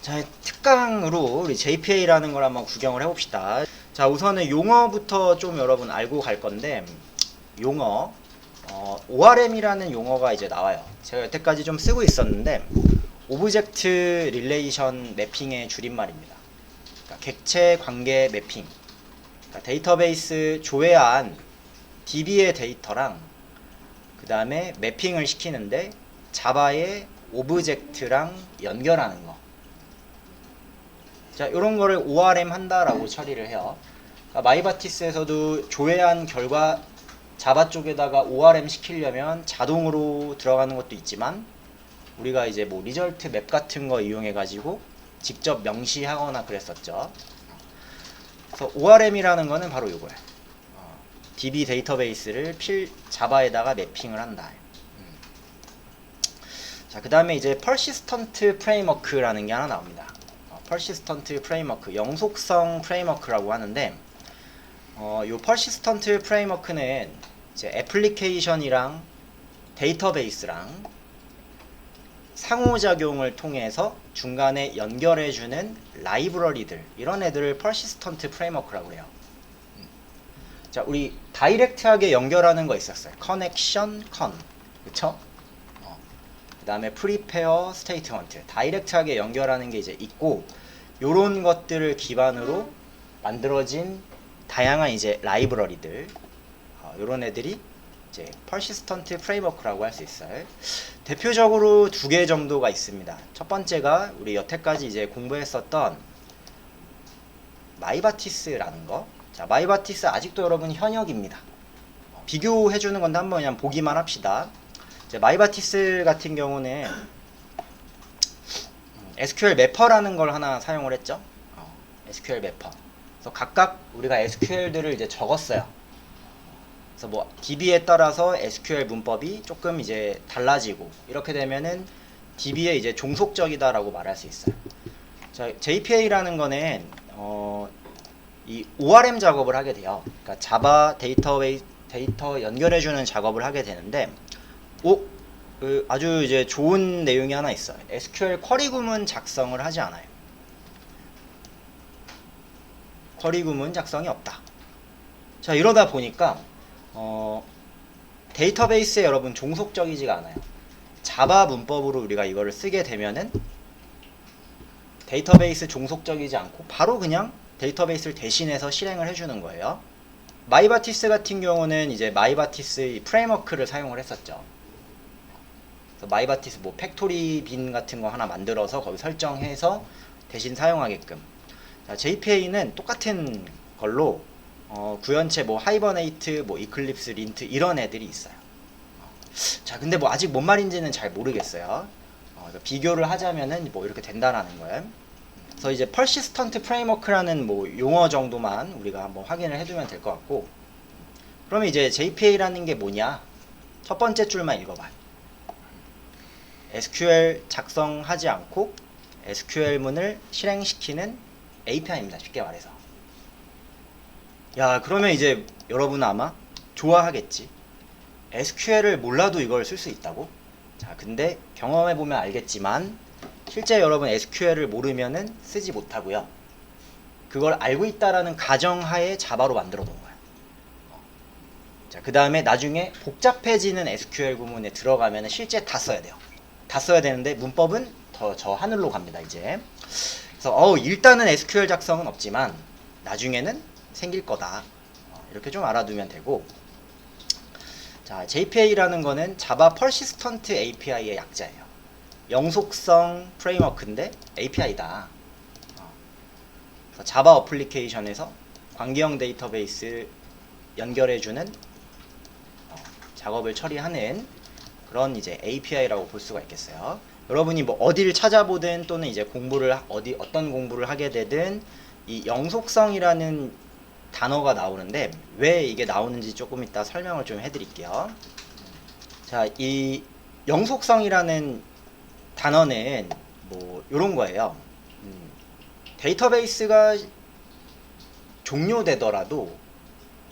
자, 특강으로 우리 JPA라는 걸 한번 구경을 해봅시다. 자, 우선은 용어부터 좀 여러분 알고 갈 건데, 용어, ORM이라는 용어가 이제 나와요. 제가 여태까지 좀 쓰고 있었는데, 오브젝트 릴레이션 매핑의 줄임말입니다. 그러니까 객체 관계 매핑. 그러니까 데이터베이스 조회한 DB의 데이터랑 그 다음에 매핑을 시키는데 자바의 오브젝트랑 연결하는 거. 자, 이런 거를 ORM 한다라고 처리를 해요. 그러니까 마이바티스에서도 조회한 결과 자바 쪽에다가 ORM 시키려면 자동으로 들어가는 것도 있지만, 우리가 이제 뭐 리절트 맵 같은 거 이용해 가지고 직접 명시하거나 그랬었죠. 그래서 ORM이라는 거는 바로 이거예요. DB 데이터베이스를 자바에다가 매핑을 한다. 자, 그 다음에 이제 persistent framework라는 게 하나 나옵니다. persistent framework, 영속성 프레임워크라고 하는데, 요 persistent framework는 이제 애플리케이션이랑 데이터베이스랑 상호작용을 통해서 중간에 연결해주는 라이브러리들, 이런 애들을 persistent framework라고 그래요. 자, 우리 다이렉트하게 연결하는 거 있었어요. connection, 그쵸? 그 다음에 prepare statement, 다이렉트하게 연결하는 게 이제 있고, 요런 것들을 기반으로 만들어진 다양한 이제 라이브러리들, 요런 애들이 이제 persistent framework라고 할 수 있어요. 대표적으로 두 개 정도가 있습니다. 첫 번째가 우리 여태까지 이제 공부했었던 마이바티스라는 거. 자, 마이바티스 아직도 여러분 현역입니다. 비교해주는 건데 한번 그냥 보기만 합시다. 이제 마이바티스 같은 경우는 SQL 매퍼라는 걸 하나 사용을 했죠. SQL 매퍼. 그래서 각각 우리가 SQL들을 이제 적었어요. 그래서 뭐 DB에 따라서 SQL 문법이 조금 이제 달라지고, 이렇게 되면은 DB에 이제 종속적이다라고 말할 수 있어요. 자, JPA라는 거는 이 ORM 작업을 하게 돼요. 그러니까 자바 데이터 연결해주는 작업을 하게 되는데, 아주 이제 좋은 내용이 하나 있어요. SQL 쿼리 구문 작성을 하지 않아요. 쿼리 구문 작성이 없다. 자, 이러다 보니까 데이터베이스에 여러분 종속적이지가 않아요. 자바 문법으로 우리가 이거를 쓰게 되면은 데이터베이스 종속적이지 않고 바로 그냥 데이터베이스를 대신해서 실행을 해주는 거예요. 마이바티스 같은 경우는 이제 마이바티스 프레임워크를 사용을 했었죠. 그래서 마이바티스 뭐 팩토리 빈 같은 거 하나 만들어서 거기 설정해서 대신 사용하게끔. 자, JPA는 똑같은 걸로 구현체 뭐 하이버네이트, 뭐 이클립스, 린트 이런 애들이 있어요. 자, 근데 뭐 아직 뭔 말인지는 잘 모르겠어요. 비교를 하자면은 뭐 이렇게 된다라는 거예요. 그래서 이제 persistent framework라는 뭐 용어 정도만 우리가 한번 확인을 해두면 될 것 같고, 그러면 이제 JPA라는 게 뭐냐? 첫 번째 줄만 읽어봐요. SQL 작성하지 않고 SQL문을 실행시키는 API입니다. 쉽게 말해서. 야, 그러면 이제 여러분은 아마 좋아하겠지. SQL을 몰라도 이걸 쓸 수 있다고? 자, 근데 경험해보면 알겠지만 실제 여러분 SQL을 모르면은 쓰지 못하고요. 그걸 알고 있다라는 가정하에 자바로 만들어 놓은 거예요. 자, 그 다음에 나중에 복잡해지는 SQL 구문에 들어가면은 실제 다 써야 돼요. 다 써야 되는데 문법은 더 저 하늘로 갑니다, 이제. 그래서 일단은 SQL 작성은 없지만 나중에는 생길 거다. 이렇게 좀 알아두면 되고. 자, JPA라는 거는 자바 persistent API의 약자예요. 영속성 프레임워크인데 API다. 그래서 자바 어플리케이션에서 관계형 데이터베이스 연결해주는 작업을 처리하는 그런 이제 API라고 볼 수가 있겠어요. 여러분이 뭐 어디를 찾아보든 또는 이제 어떤 공부를 하게 되든 이 영속성이라는 단어가 나오는데, 왜 이게 나오는지 조금 이따 설명을 좀 해드릴게요. 자, 이 영속성이라는 단어는 뭐 요런 거예요. 데이터베이스가 종료되더라도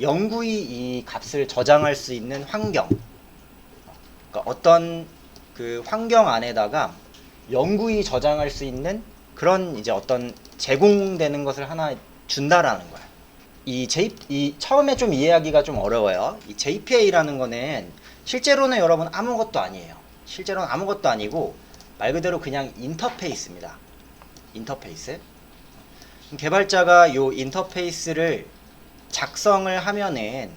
영구히 이 값을 저장할 수 있는 환경, 그러니까 어떤 그 환경 안에다가 영구히 저장할 수 있는 그런 이제 어떤 제공되는 것을 하나 준다라는 거야. 이 처음에 좀 이해하기가 좀 어려워요. 이 JPA라는 거는 실제로는 여러분 아무것도 아니에요. 실제로는 아무것도 아니고 말 그대로 그냥 인터페이스입니다. 인터페이스. 개발자가 요 인터페이스를 작성을 하면은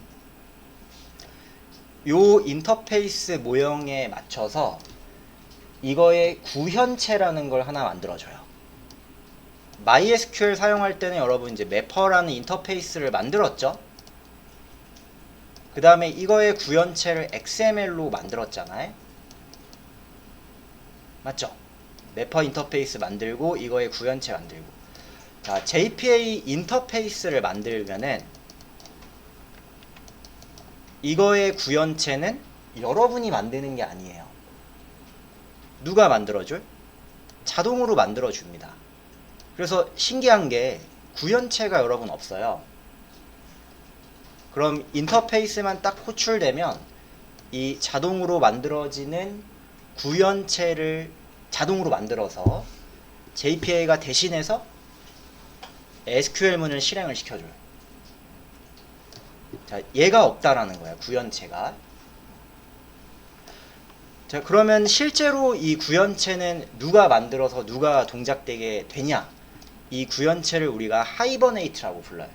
요 인터페이스 모형에 맞춰서 이거의 구현체라는 걸 하나 만들어줘요. MySQL 사용할 때는 여러분 이제 매퍼라는 인터페이스를 만들었죠. 그 다음에 이거의 구현체를 XML로 만들었잖아요. 맞죠? 매퍼 인터페이스 만들고 이거의 구현체 만들고. 자, JPA 인터페이스를 만들면은 이거의 구현체는 여러분이 만드는 게 아니에요. 누가 만들어줄? 자동으로 만들어줍니다. 그래서 신기한 게 구현체가 여러분 없어요. 그럼 인터페이스만 딱 호출되면 이 자동으로 만들어지는 구현체를 자동으로 만들어서 JPA가 대신해서 SQL문을 실행을 시켜줘요. 자, 얘가 없다라는 거야, 구현체가. 자, 그러면 실제로 이 구현체는 누가 만들어서 누가 동작되게 되냐? 이 구현체를 우리가 하이버네이트라고 불러요.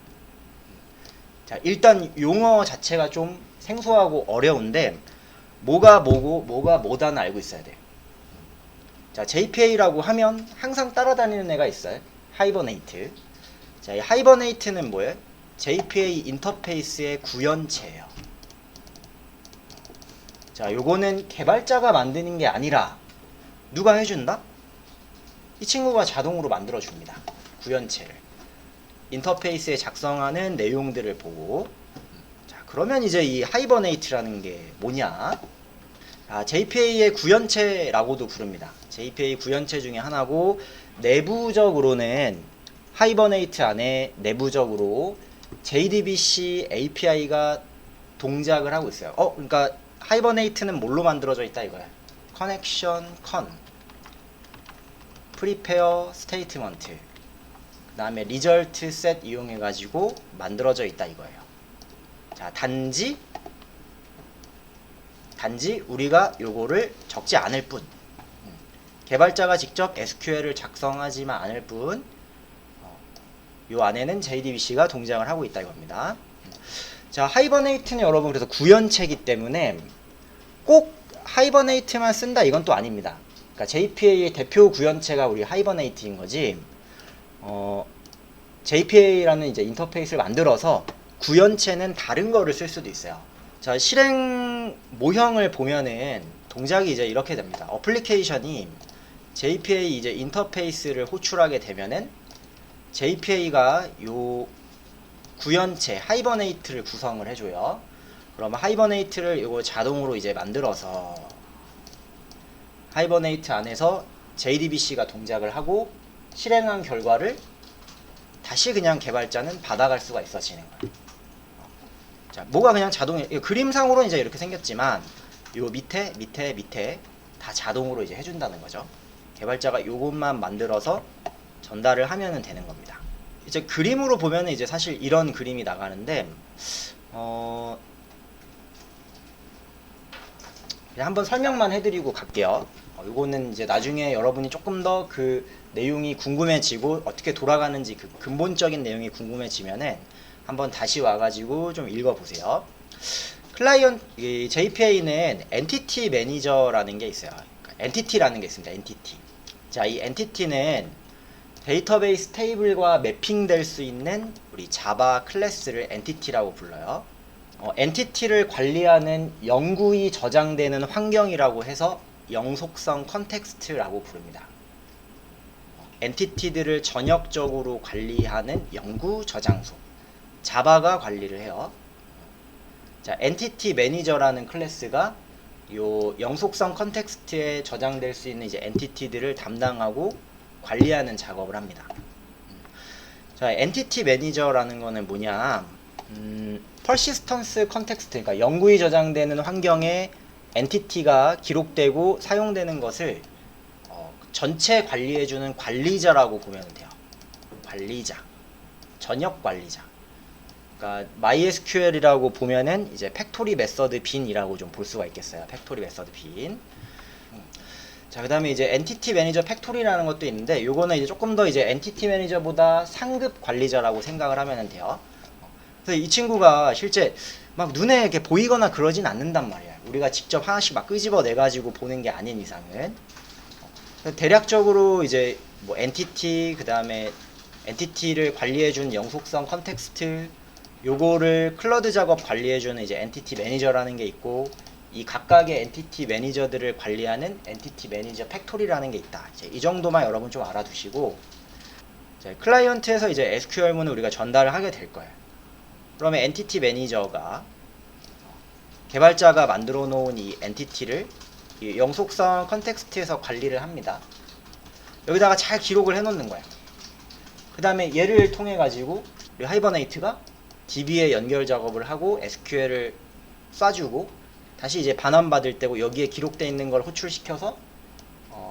자, 일단 용어 자체가 좀 생소하고 어려운데 뭐가 뭐고 뭐가 뭐다는 알고 있어야 돼요. 자, JPA라고 하면 항상 따라다니는 애가 있어요. 하이버네이트. 자, 이 하이버네이트는 뭐예요? JPA 인터페이스의 구현체예요. 자, 요거는 개발자가 만드는 게 아니라 누가 해준다? 이 친구가 자동으로 만들어줍니다. 구현체를. 인터페이스에 작성하는 내용들을 보고. 자, 그러면 이제 이 하이버네이트라는 게 뭐냐? 아, JPA의 구현체라고도 부릅니다. JPA 구현체 중에 하나고, 내부적으로는 하이버네이트 안에 내부적으로 JDBC API가 동작을 하고 있어요. 그러니까 하이버네이트는 뭘로 만들어져 있다 이거야. 커넥션 컨, 프리페어 스테이트먼트, 그 다음에 리절트 셋 이용해 가지고 만들어져 있다 이거예요. 자, 단지 우리가 요거를 적지 않을 뿐, 개발자가 직접 SQL을 작성하지만 않을 뿐, 요 안에는 JDBC가 동작을 하고 있다 이겁니다. 자, 하이버네이트는 여러분 그래서 구현체이기 때문에 꼭 하이버네이트만 쓴다 이건 또 아닙니다. 그러니까 JPA의 대표 구현체가 우리 하이버네이트인 거지. JPA라는 이제 인터페이스를 만들어서 구현체는 다른 거를 쓸 수도 있어요. 자, 실행 모형을 보면은 동작이 이제 이렇게 됩니다. 어플리케이션이 JPA 이제 인터페이스를 호출하게 되면은 JPA가 요 구현체 하이버네이트를 구성을 해줘요. 그러면 하이버네이트를 이거 자동으로 이제 만들어서 하이버네이트 안에서 JDBC가 동작을 하고 실행한 결과를 다시 그냥 개발자는 받아갈 수가 있어지는 거예요. 자, 뭐가 그냥 자동에 그림상으로는 이제 이렇게 생겼지만 요 밑에 다 자동으로 이제 해준다는 거죠. 개발자가 요것만 만들어서 전달을 하면은 되는 겁니다. 이제 그림으로 보면 이제 사실 이런 그림이 나가는데 그냥 한번 설명만 해드리고 갈게요. 요거는 이제 나중에 여러분이 조금 더 그 내용이 궁금해지고 어떻게 돌아가는지 그 근본적인 내용이 궁금해지면은 한번 다시 와가지고 좀 읽어보세요. 이 JPA는 엔티티 매니저라는 게 있어요. 그러니까 엔티티라는 게 있습니다. 엔티티. 자, 이 엔티티는 데이터베이스 테이블과 매핑될 수 있는 우리 자바 클래스를 엔티티라고 불러요. 엔티티를 관리하는 영구히 저장되는 환경이라고 해서 영속성 컨텍스트라고 부릅니다. 엔티티들을 전역적으로 관리하는 영구 저장소. 자바가 관리를 해요. 자, 엔티티 매니저라는 클래스가 요 영속성 컨텍스트에 저장될 수 있는 이제 엔티티들을 담당하고 관리하는 작업을 합니다. 자, 엔티티 매니저라는 거는 뭐냐? 퍼시스턴스 컨텍스트, 그러니까 영구히 저장되는 환경에 엔티티가 기록되고 사용되는 것을 전체 관리해주는 관리자라고 보면 돼요. 관리자, 전역 관리자. 그러니까 MySQL이라고 보면은 이제 팩토리 메서드 빈이라고 좀 볼 수가 있겠어요. 팩토리 메서드 빈. 자, 그다음에 이제 엔티티 매니저 팩토리라는 것도 있는데, 요거는 이제 조금 더 이제 엔티티 매니저보다 상급 관리자라고 생각을 하면 돼요. 그래서 이 친구가 실제 막 눈에 이렇게 보이거나 그러진 않는단 말이야. 우리가 직접 하나씩 막 끄집어내 가지고 보는 게 아닌 이상은. 대략적으로 이제 뭐 엔티티, 그다음에 엔티티를 관리해준 영속성 컨텍스트, 요거를 클러드 작업 관리해주는 이제 엔티티 매니저라는 게 있고, 이 각각의 엔티티 매니저들을 관리하는 엔티티 매니저 팩토리라는 게 있다. 이제 이 정도만 여러분 좀 알아두시고, 이제 클라이언트에서 이제 SQL문을 우리가 전달을 하게 될 거예요. 그러면 엔티티 매니저가 개발자가 만들어 놓은 이 엔티티를 이 영속성 컨텍스트에서 관리를 합니다. 여기다가 잘 기록을 해 놓는 거예요. 그 다음에 얘를 통해 가지고 우리 하이버네이트가 DB에 연결 작업을 하고 SQL을 쏴주고, 다시 이제 반환받을 때고 여기에 기록되어 있는 걸 호출시켜서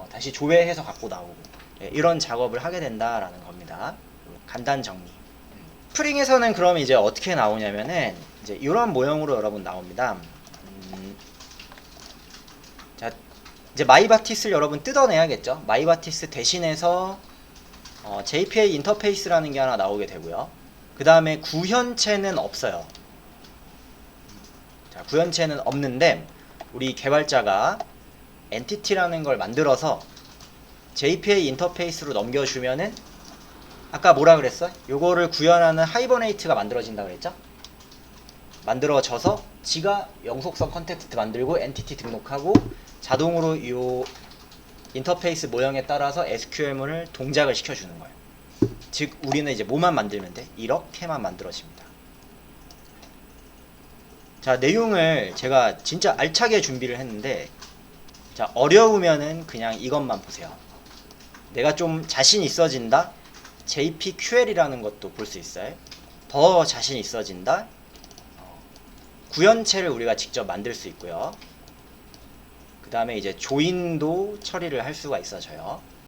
다시 조회해서 갖고 나오고, 이런 작업을 하게 된다라는 겁니다. 간단 정리. 스프링에서는 그럼 이제 어떻게 나오냐면은 이제 이런 모형으로 여러분 나옵니다. 자, 이제 마이바티스를 여러분 뜯어내야겠죠. 마이바티스 대신해서 JPA 인터페이스라는 게 하나 나오게 되고요. 그 다음에 구현체는 없어요. 자, 구현체는 없는데 우리 개발자가 엔티티라는 걸 만들어서 JPA 인터페이스로 넘겨주면은, 아까 뭐라 그랬어? 요거를 구현하는 하이버네이트가 만들어진다 그랬죠? 만들어져서 지가 영속성 컨텍스트 만들고 엔티티 등록하고 자동으로 요 인터페이스 모형에 따라서 SQL문을 동작을 시켜주는 거예요. 즉 우리는 이제 뭐만 만들면 돼? 이렇게만 만들어집니다. 자, 내용을 제가 진짜 알차게 준비를 했는데, 자, 어려우면은 그냥 이것만 보세요. 내가 좀 자신 있어진다? JPQL이라는 것도 볼 수 있어요. 더 자신 있어진다? 구현체를 우리가 직접 만들 수 있고요. 그 다음에 이제 조인도 처리를 할 수가 있어져요.